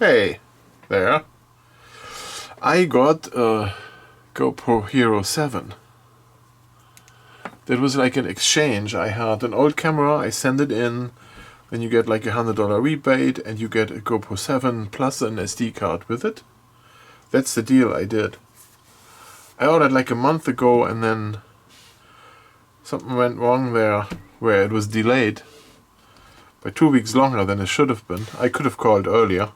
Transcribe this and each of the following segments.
Hey, there. I got a GoPro Hero 7. That was like an exchange. I had an old camera, I send it in, then you get like $100 rebate and you get a GoPro 7 plus an SD card with it. That's the deal I did. I ordered like a month ago and then something went wrong there where it was delayed by 2 weeks longer than it should have been. I could have called earlier.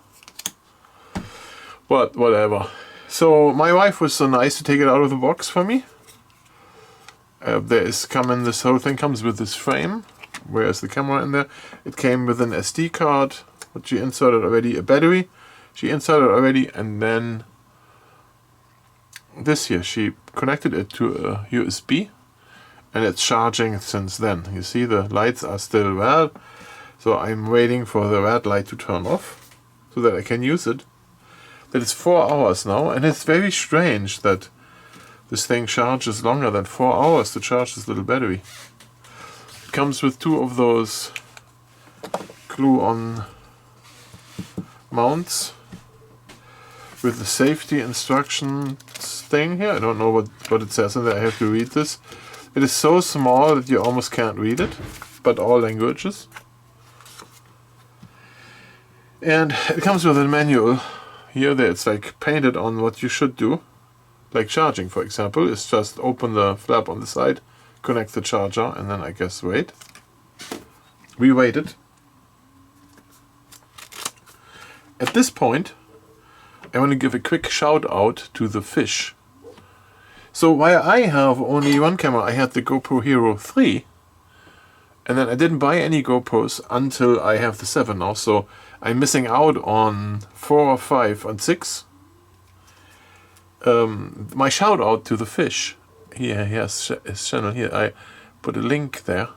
But whatever. So my wife was so nice to take it out of the box for me. This whole thing comes with this frame. Where's the camera in there? It came with an SD card, which she inserted already, a battery. She inserted already, and then this here, she connected it to a USB, and it's charging since then. You see the lights are still red, so I'm waiting for the red light to turn off so that I can use it. That is 4 hours now, and it's very strange that this thing charges longer than 4 hours to charge this little battery. It comes with 2 of those glue-on mounts with the safety instructions thing here. I don't know what it says in there. I have to read this. It is so small that you almost can't read it, but all languages. And it comes with a manual. Here it's like painted on what you should do. Like charging, for example, is just open the flap on the side, connect the charger, and then I guess wait. We waited. At this point, I want to give a quick shout out to the fish. So while I have only one camera, I had the GoPro Hero 3, and then I didn't buy any GoPros until I have the 7 now, so I'm missing out on 4, 5, and 6. My shout out to the fish. He has his channel here. I put a link there.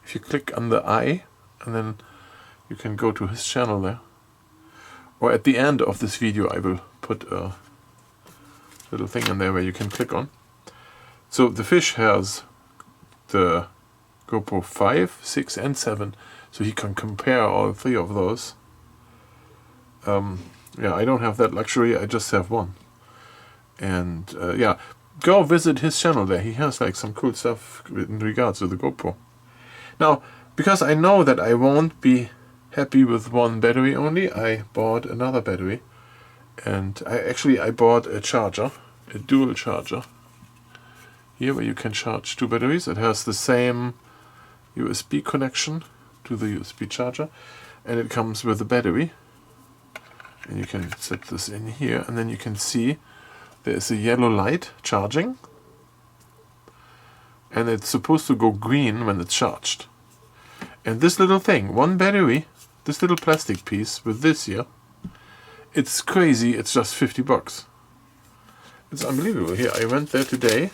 If you click on the eye, and then you can go to his channel there. Or at the end of this video I will put a little thing in there where you can click on. So the fish has the GoPro 5, 6 and 7, so he can compare all 3 of those. Yeah, I don't have that luxury, I just have one. And yeah, go visit his channel there. He has like some cool stuff in regards to the GoPro. Now, because I know that I won't be happy with one battery only, I bought another battery. And I bought a charger, a dual charger. Here where you can charge 2 batteries. It has the same USB connection to the USB charger. And it comes with a battery. And you can set this in here, and then you can see there's a yellow light charging, and it's supposed to go green when it's charged. And this little thing, one battery, this little plastic piece with this here, it's crazy, it's just 50 bucks. It's unbelievable. Here, I went there today,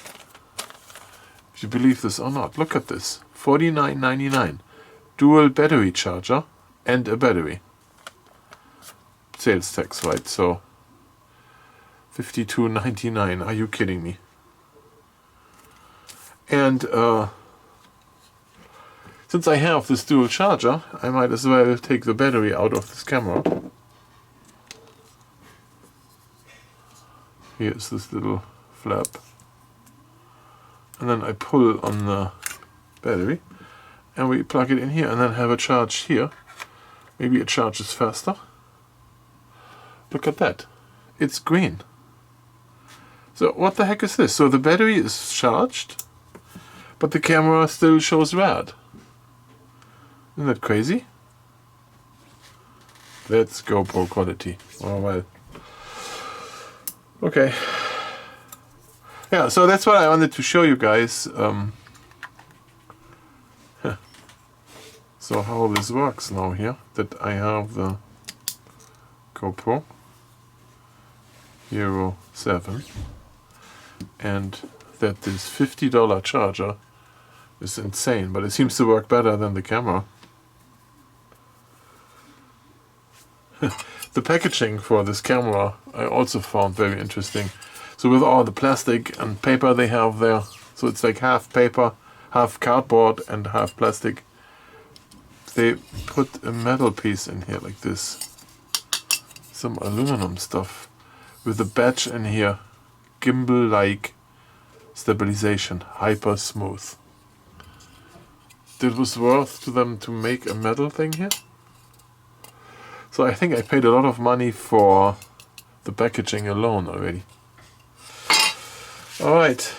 if you believe this or not, look at this, $49.99, dual battery charger and a battery. Sales tax, right? So $52.99. Are you kidding me? And since I have this dual charger, I might as well take the battery out of this camera. Here's this little flap. And then I pull on the battery and we plug it in here and then have a charge here. Maybe it charges faster. Look at that. It's green. So what the heck is this? So the battery is charged, but the camera still shows red. Isn't that crazy? That's GoPro quality. Oh well. Okay. Yeah, so that's what I wanted to show you guys. So how this works now here, that I have the GoPro Hero 7. And that this $50 charger is insane, but it seems to work better than the camera. The packaging for this camera I also found very interesting. So with all the plastic and paper they have there, so it's like half paper, half cardboard and half plastic. They put a metal piece in here like this. some aluminum stuff with a badge in here. Gimbal-like stabilization, hyper smooth. It was worth to them to make a metal thing here. So I think I paid a lot of money for the packaging alone already. Alright.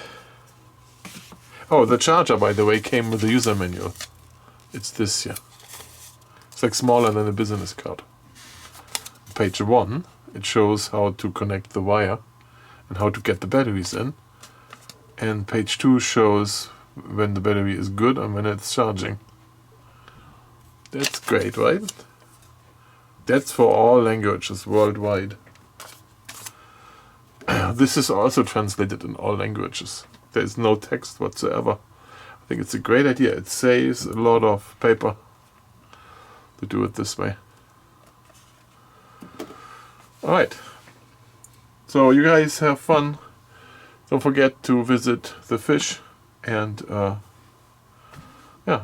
Oh, the charger, by the way, came with the user manual. It's this here. It's like smaller than a business card. Page 1, it shows how to connect the wire and how to get the batteries in. And page 2 shows when the battery is good and when it's charging. That's great, right? That's for all languages worldwide. This is also translated in all languages. There's no text whatsoever. I think it's a great idea. It saves a lot of paper to do it this way. Alright. So you guys have fun. Don't forget to visit the fish. And yeah,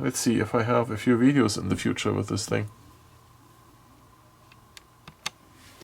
let's see if I have a few videos in the future with this thing.